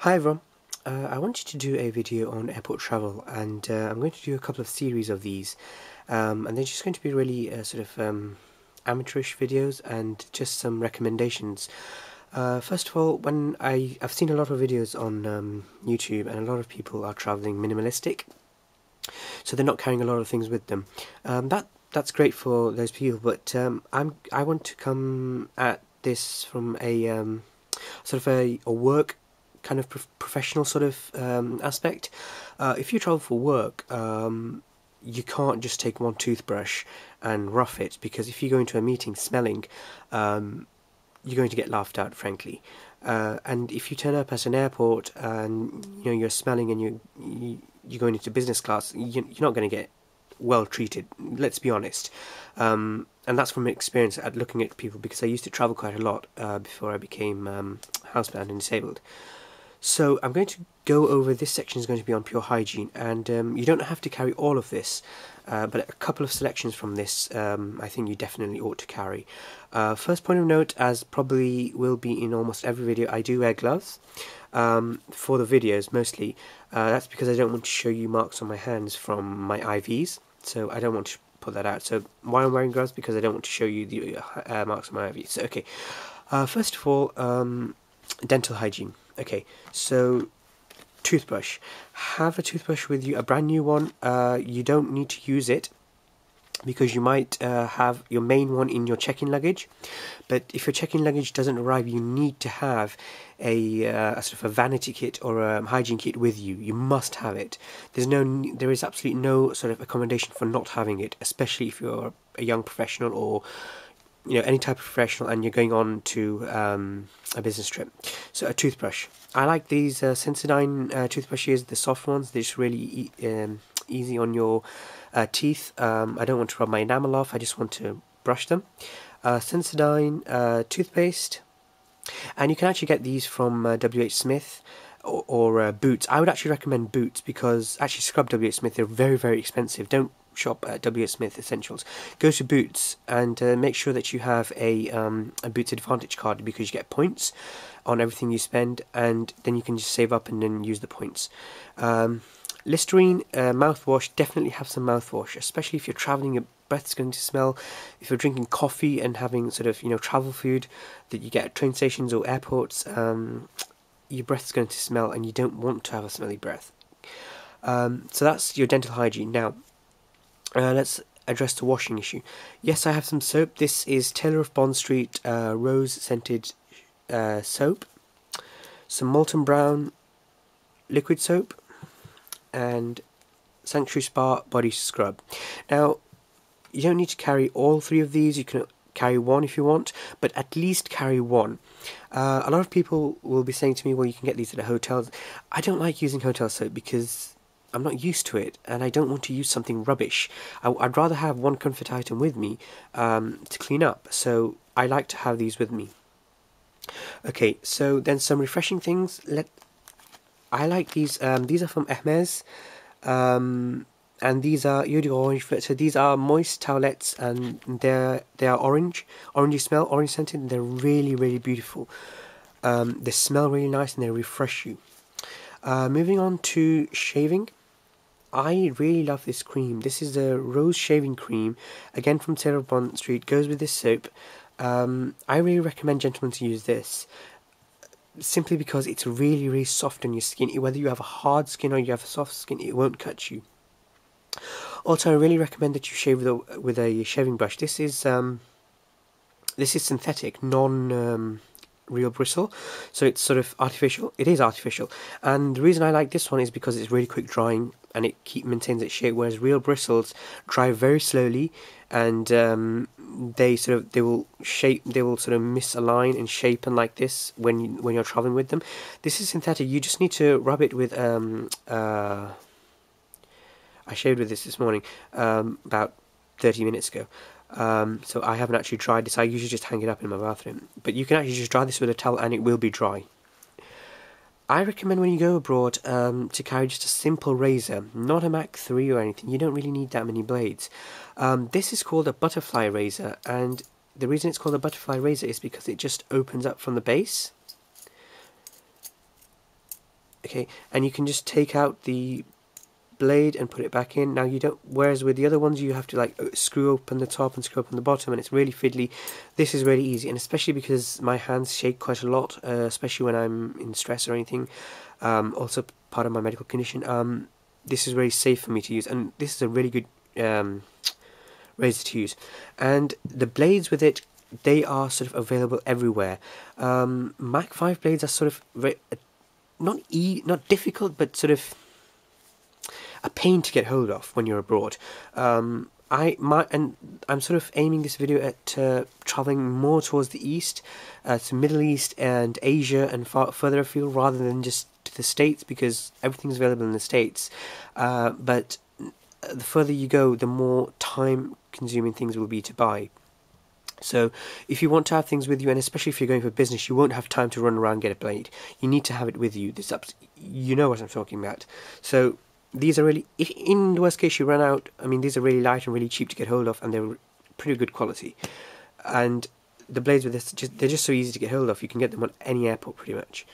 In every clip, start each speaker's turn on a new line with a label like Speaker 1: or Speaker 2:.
Speaker 1: Hi everyone, I wanted to do a video on airport travel, and I'm going to do a couple of series of these, and they're just going to be really amateurish videos and just some recommendations. First of all, I've seen a lot of videos on YouTube, and a lot of people are traveling minimalistic, so they're not carrying a lot of things with them. That's great for those people, but I want to come at this from a a work kind of professional sort of aspect. If you travel for work, you can't just take one toothbrush and rough it, because if you go into a meeting smelling, you're going to get laughed at, frankly. And if you turn up at an airport and you're smelling and you're going into business class, you're not going to get well treated. Let's be honest. And that's from experience at looking at people, because I used to travel quite a lot before I became housebound and disabled. So I'm going to go over, this section is going to be on pure hygiene, and you don't have to carry all of this, but a couple of selections from this I think you definitely ought to carry. First point of note, as probably will be in almost every video, I do wear gloves for the videos mostly. That's because I don't want to show you marks on my hands from my IVs, so I don't want to put that out. So why I'm wearing gloves? Because I don't want to show you the marks on my IVs. So okay, first of all, dental hygiene. Okay, so toothbrush. Have a toothbrush with you, a brand new one. You don't need to use it because you might have your main one in your check-in luggage. But if your check-in luggage doesn't arrive, you need to have a sort of a vanity kit or a hygiene kit with you. You must have it. There is absolutely no sort of accommodation for not having it, especially if you're a young professional or any type of professional and you're going on to a business trip. So a toothbrush. I like these Sensodyne toothbrushes, the soft ones. They're just really easy on your teeth. I don't want to rub my enamel off, I just want to brush them. Sensodyne toothpaste, and you can actually get these from WH Smith or Boots. I would actually recommend Boots, because actually scrub WH Smith, they're very, very expensive. Don't shop at WH Smith Essentials. Go to Boots and make sure that you have a Boots Advantage card, because you get points on everything you spend, and then you can just save up and then use the points. Listerine mouthwash, definitely have some mouthwash, especially if you're traveling. Your breath's going to smell. If you're drinking coffee and having sort of travel food that you get at train stations or airports, your breath's going to smell, and you don't want to have a smelly breath. So that's your dental hygiene. Now, let's address the washing issue. Yes, I have some soap. This is Taylor of Bond Street rose scented soap, some Molten Brown liquid soap, and Sanctuary Spa body scrub. Now, you don't need to carry all three of these. You can carry one if you want, but at least carry one. A lot of people will be saying to me, well, you can get these at hotels. I don't like using hotel soap because I'm not used to it, and I don't want to use something rubbish. I'd rather have one comfort item with me to clean up, so I like to have these with me. Okay, so then some refreshing things. I like these. These are from Hermes, and these are Eau d'Orange. So these are moist towelettes, and they are orangey smell, orange scented, and they're really, really beautiful. They smell really nice and they refresh you. Moving on to shaving. I really love this cream. This is a rose shaving cream, again from Taylor of Bond Street. Goes with this soap. I really recommend gentlemen to use this, simply because it's really, really soft on your skin. Whether you have a hard skin or you have a soft skin, it won't cut you. Also, I really recommend that you shave with a shaving brush. This is synthetic, non real bristle, so it's sort of artificial. It is artificial, and the reason I like this one is because it's really quick drying and it maintains its shape, whereas real bristles dry very slowly, and they will sort of misalign and shapen like this when you're traveling with them. This is synthetic. You just need to rub it with I shaved with this morning about 30 minutes ago. So I haven't actually dried this. I usually just hang it up in my bathroom, but you can actually just dry this with a towel and it will be dry. I recommend when you go abroad to carry just a simple razor, not a Mach 3 or anything. You don't really need that many blades. This is called a butterfly razor, and the reason it's called a butterfly razor is because it just opens up from the base. Okay, and you can just take out the blade and put it back in. Now you don't, whereas with the other ones you have to like screw open the top and screw open the bottom, and it's really fiddly. This is really easy, and especially because my hands shake quite a lot, especially when I'm in stress or anything, also part of my medical condition, this is very safe for me to use, and this is a really good razor to use. And the blades with it, they are sort of available everywhere. Mac 5 blades are sort of very, not difficult, but sort of a pain to get hold of when you're abroad. I'm sort of aiming this video at traveling more towards the east, to Middle East and Asia and further afield, rather than just to the States, because everything's available in the States. But the further you go, the more time-consuming things will be to buy. So if you want to have things with you, and especially if you're going for business, you won't have time to run around and get a blade. You need to have it with you. You know what I'm talking about. So these are really, if in the worst case you run out, I mean, these are really light and really cheap to get hold of, and they're pretty good quality. And the blades with this, they're just so easy to get hold of. You can get them on any airport pretty much.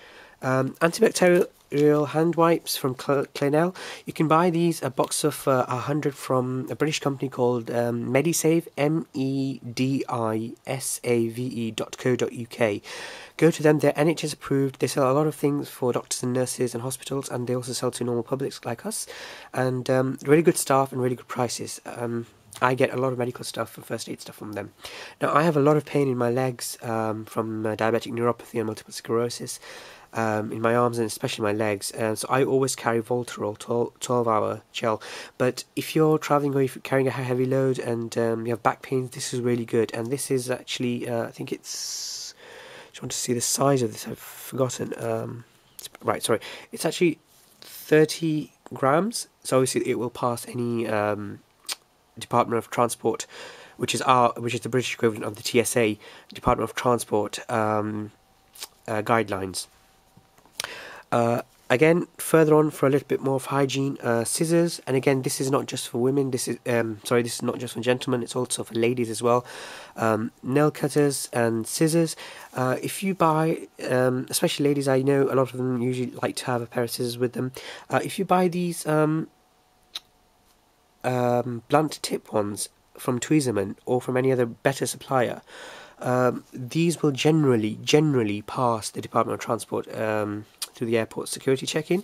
Speaker 1: Antibacterial hand wipes from Clenel. You can buy these, a box of 100 from a British company called Medisave, medisave.co.uk. Go to them, they're NHS approved. They sell a lot of things for doctors and nurses and hospitals, and they also sell to normal publics like us. And really good staff and really good prices. I get a lot of medical stuff and first aid stuff from them. Now, I have a lot of pain in my legs from diabetic neuropathy and multiple sclerosis, in my arms and especially my legs, so I always carry Voltarol 12-hour gel. But if you're traveling or if you're carrying a heavy load and you have back pains, this is really good. And this is actually, I think it's, do you want to see the size of this? I've forgotten. Right, sorry, it's actually 30 grams, so obviously it will pass any Department of Transport, which is the British equivalent of the TSA, Department of Transport guidelines. Again, further on, for a little bit more of hygiene, scissors, and again, this is not just for women. This is this is not just for gentlemen. It's also for ladies as well. Nail cutters and scissors. If you buy, especially ladies, I know a lot of them usually like to have a pair of scissors with them. If you buy these blunt tip ones from Tweezerman or from any other better supplier, these will generally pass the Department of Transport through the airport security check-in.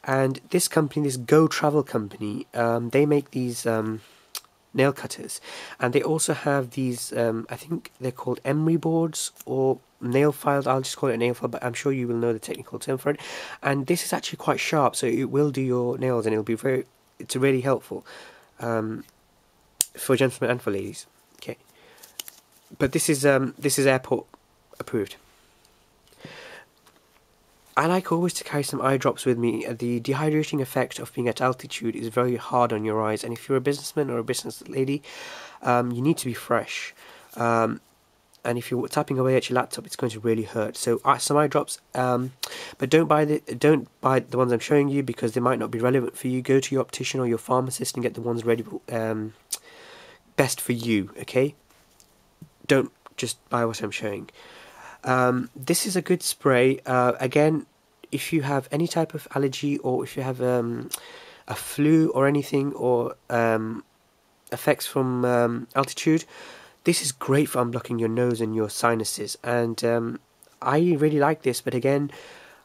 Speaker 1: And this company, this Go Travel company, they make these nail cutters, and they also have these, I think they're called emery boards or nail files. I'll just call it a nail file, but I'm sure you will know the technical term for it. And this is actually quite sharp, so it will do your nails, and it'll be it's really helpful for gentlemen and for ladies. Okay, but this is airport approved. I like always to carry some eye drops with me. The dehydrating effect of being at altitude is very hard on your eyes, and if you're a businessman or a business lady, you need to be fresh. And if you're tapping away at your laptop, it's going to really hurt. So some eye drops, but don't buy the ones I'm showing you, because they might not be relevant for you. Go to your optician or your pharmacist and get the ones ready, best for you. Okay, don't just buy what I'm showing. This is a good spray. Again, if you have any type of allergy, or if you have a flu or anything, or effects from altitude, this is great for unblocking your nose and your sinuses. And I really like this, but again,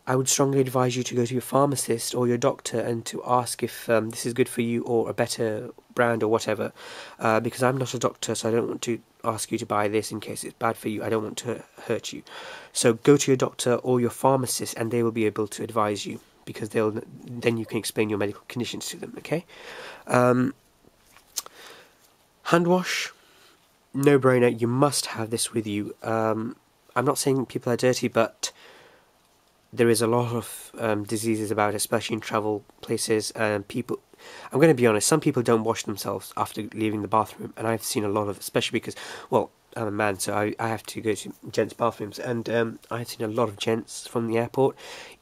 Speaker 1: I would strongly advise you to go to your pharmacist or your doctor and to ask if this is good for you, or a better brand or whatever, because I'm not a doctor, so I don't want to ask you to buy this in case it's bad for you. I don't want to hurt you. So go to your doctor or your pharmacist, and they will be able to advise you, because then you can explain your medical conditions to them. Okay. Hand wash, no brainer. You must have this with you. I'm not saying people are dirty, but there is a lot of diseases about, especially in travel places, and people, I'm going to be honest, some people don't wash themselves after leaving the bathroom, and I've seen a lot of, especially because, well, I'm a man, so I have to go to gents' bathrooms, and I've seen a lot of gents from the airport,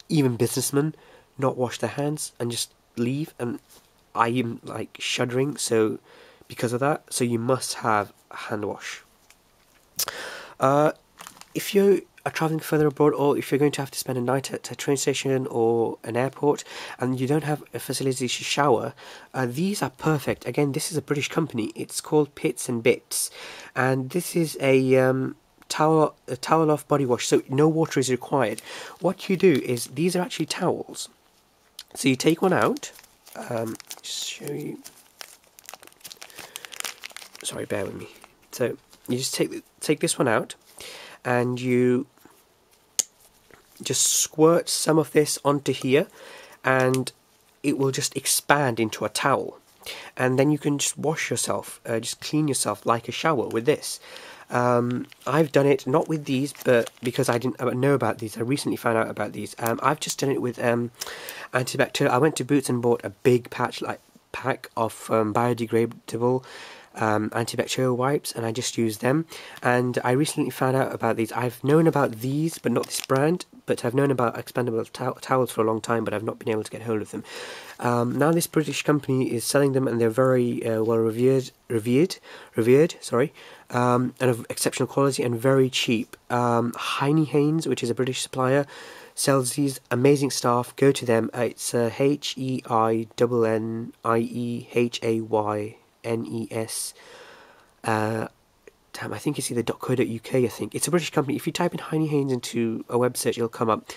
Speaker 1: even businessmen, not wash their hands and just leave, and I am like shuddering, so because of that, so you must have a hand wash. If you are traveling further abroad, or if you're going to have to spend a night at a train station or an airport and you don't have a facility to shower, these are perfect. Again, this is a British company. It's called Pits and Bits, and this is a towel off body wash, so no water is required. What you do is, these are actually towels. So you take one out. Just show you. Sorry, bear with me. So you just take this one out, and you just squirt some of this onto here, and it will just expand into a towel, and then you can just wash yourself, just clean yourself like a shower with this. I've done it not with these, but because I didn't know about these, I recently found out about these. I've just done it with antibacterial. I went to Boots and bought a big pack of biodegradable antibacterial wipes, and I just used them. And I recently found out about these. I've known about these, but not this brand. But I've known about expandable towels for a long time, but I've not been able to get hold of them. Now this British company is selling them, and they're very well revered, sorry, and of exceptional quality and very cheap. Hygiene, which is a British supplier, sells these. Amazing staff. Go to them. It's HEINNEHAYNES. Damn, I think it's either .co.uk. I think it's a British company. If you type in Hygiene into a web search, it'll come up.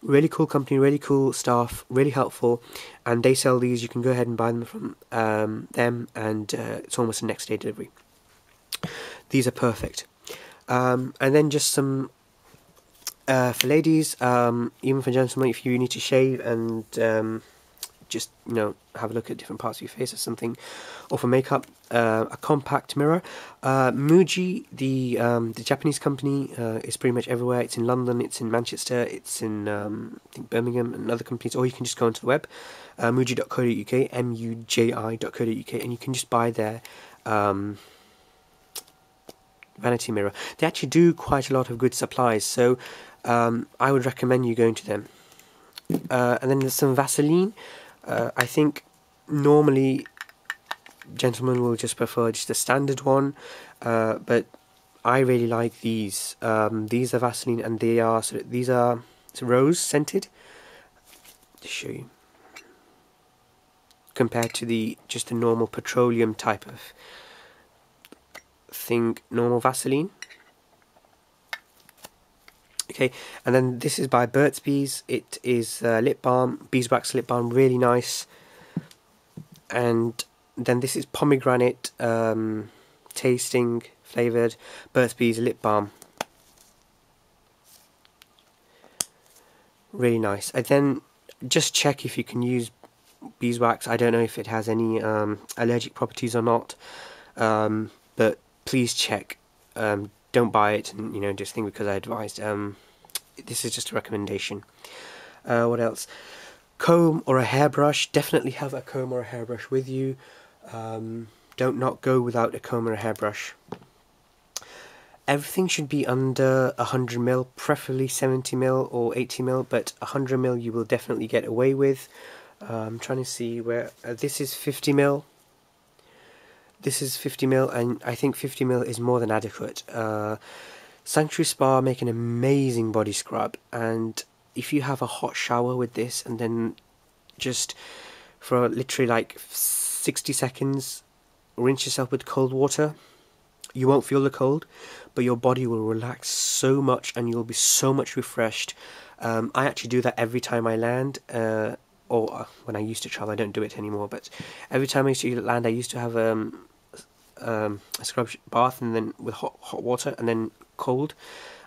Speaker 1: Really cool company, really cool staff, really helpful, and they sell these. You can go ahead and buy them from them, and it's almost a next day delivery. These are perfect. And then just some for ladies, even for gentlemen, if you need to shave and just, you know, have a look at different parts of your face or something, or for makeup, a compact mirror. Muji, the Japanese company, is pretty much everywhere. It's in London, it's in Manchester, it's in I think Birmingham and other companies, or you can just go onto the web, muji.co.uk, muji.co.uk, and you can just buy their vanity mirror. They actually do quite a lot of good supplies, so I would recommend you going to them. And then there's some Vaseline. I think normally gentlemen will just prefer just a standard one, but I really like these. These are Vaseline, and they are these are rose scented. To show you, compared to just the normal petroleum type of thing, normal Vaseline. Okay, and then this is by Burt's Bees. It is lip balm, beeswax lip balm, really nice. And then this is pomegranate tasting flavoured Burt's Bees lip balm. Really nice. And then just check if you can use beeswax. I don't know if it has any allergic properties or not, but please check. Don't buy it, and you know, just think because I advised. This is just a recommendation. What else? Comb or a hairbrush. Definitely have a comb or a hairbrush with you. Don't not go without a comb or a hairbrush. Everything should be under 100ml, preferably 70ml or 80ml, but 100ml you will definitely get away with. I'm trying to see where this is 50ml. This is 50ml, and I think 50ml is more than adequate. Sanctuary Spa make an amazing body scrub, and if you have a hot shower with this, and then just for literally like 60 seconds rinse yourself with cold water, you won't feel the cold, but your body will relax so much, and you'll be so much refreshed. I actually do that every time I land, or when I used to travel. I don't do it anymore, but every time I used to land, I used to have a scrub bath, and then with hot water, and then cold,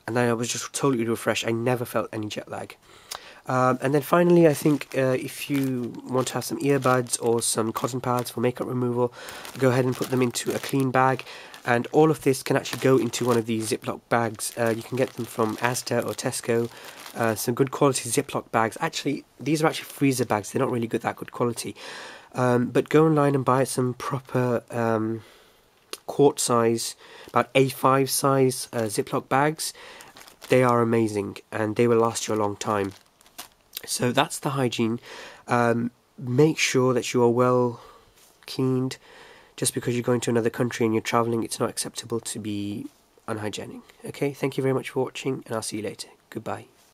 Speaker 1: and then I was just totally refreshed. I never felt any jet lag. And then finally, I think if you want to have some earbuds or some cotton pads for makeup removal, go ahead and put them into a clean bag, and all of this can actually go into one of these Ziploc bags. You can get them from Asda or Tesco. Some good quality Ziploc bags. Actually, these are actually freezer bags. They're not really that good quality. But go online and buy some proper quart size, about A5 size Ziploc bags. They are amazing, and they will last you a long time. So that's the hygiene. Make sure that you are well cleaned. Just because you're going to another country and you're traveling, it's not acceptable to be unhygienic. Okay, thank you very much for watching, and I'll see you later. Goodbye.